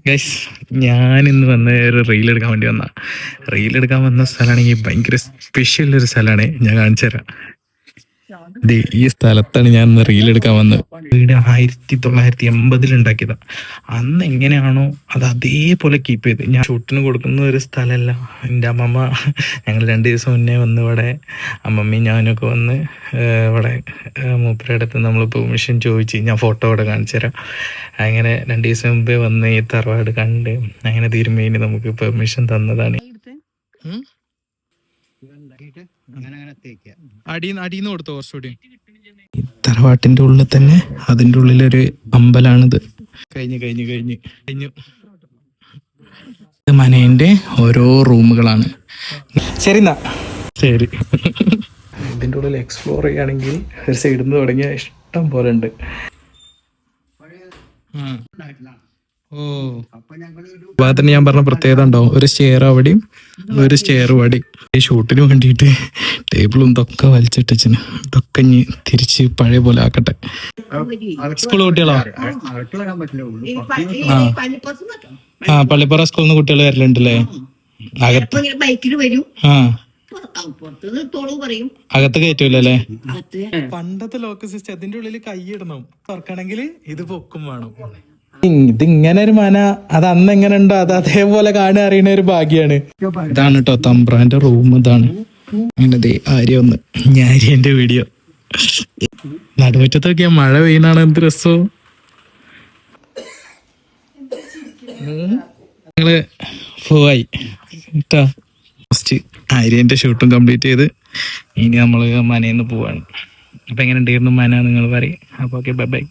Guys, ഞാനിന്ന് വന്ന ഒരു റീലെടുക്കാൻ വേണ്ടി റീലെടുക്കാൻ വന്ന സ്ഥലമാണെങ്കിൽ ഭയങ്കര സ്പെഷ്യൽ ഒരു സ്ഥലമാണ്. ഞാൻ കാണിച്ചു തരാം. ഈ സ്ഥലത്താണ് ഞാൻ ഇന്ന് റീലെടുക്കാൻ വന്നത്. വീട് 1980 ഉണ്ടാക്കിയതാ. അന്ന് എങ്ങനെയാണോ അത് അതേപോലെ കീപ്പ് ചെയ്ത് ഞാൻ ഷൂട്ടിന് കൊടുക്കുന്ന ഒരു സ്ഥലമല്ല. എൻ്റെ അമ്മമ്മ ഞങ്ങൾ 2 ദിവസം മുന്നേ വന്ന് ഇവിടെ അമ്മമ്മയും ഞാനൊക്കെ വന്ന് ഇവിടെ മൂപ്പരുടെ അടുത്ത് നമ്മൾ പെർമിഷൻ ചോദിച്ച് ഞാൻ ഫോട്ടോ ഇവിടെ കാണിച്ചു തരാം. അങ്ങനെ 2 ദിവസം മുമ്പേ വന്ന് ഈ തറവാട് കണ്ട് അങ്ങനെ തിരുമേനി നമുക്ക് പെർമിഷൻ തന്നതാണ്. അടീന്ന് കൊടുത്തോ കുറച്ചുകൂടി. തറവാട്ടിന്റെ ഉള്ളിൽ തന്നെ അതിന്റെ ഉള്ളിലൊരു അമ്പലാണിത്. കഴിഞ്ഞു മനേന്റെ ഓരോ റൂമുകളാണ്. ശരി. ഇതിന്റെ ഉള്ളിൽ എക്സ്പ്ലോർ ചെയ്യുകയാണെങ്കിൽ ഒരു സൈഡിൽ നിന്ന് തുടങ്ങിയ ഇഷ്ടം പോലെ ഉണ്ട്. ഭാഗത്തിന് ഞാൻ പറഞ്ഞ പ്രത്യേകത ഉണ്ടാവും. ഒരു സ്റ്റെയർ അവിടെയും ഒരു സ്റ്റെയർ അവിടെയും. ഈ ഷൂട്ടിന് വേണ്ടിയിട്ട് ടേബിളും ഇതൊക്കെ വലിച്ചിട്ടച്ചിന്. ഇതൊക്കെ ഇനി തിരിച്ച് പഴയ പോലെ ആക്കട്ടെ. സ്കൂൾ കുട്ടികളോ? പള്ളിപ്പുറ സ്കൂളിൽ നിന്ന് കുട്ടികൾ വരലുണ്ടല്ലേ? അകത്ത് കയറ്റൂലേ? പണ്ടത്തെ ലോക്ക് സിസ്റ്റം. അതിന്റെ ഉള്ളിൽ കൈയിടണം. തുറക്കണമെങ്കിൽ ഇത് പൊക്കും വേണം. ഇതിങ്ങനെ ഒരു മന അത് അന്ന് എങ്ങനെ ഉണ്ടോ അത് അതേപോലെ കാണാൻ അറിയണ ഒരു ഭാഗ്യാണ്. ഇതാണ് കേട്ടോ തമ്പ്രാന്റെ റൂം. ഇതാണ് അങ്ങനെ ആര്യ ഞാരിയന്റെ വീഡിയോ. നടുമുറ്റത്തൊക്കെ മഴ പെയ്യുന്നാണ്. എന്ത് രസവും. ഞങ്ങള് പോയി കേട്ടോ. ഫസ്റ്റ് ആര്യന്റെ ഷൂട്ടും കംപ്ലീറ്റ് ചെയ്ത് ഇനി നമ്മള് മനയിൽ നിന്ന് പോവാണ്. അപ്പൊ എങ്ങനെ ഉണ്ടായിരുന്നു മന നിങ്ങൾ പറയും. അപ്പൊ ഓക്കെ, ബൈ ബൈ.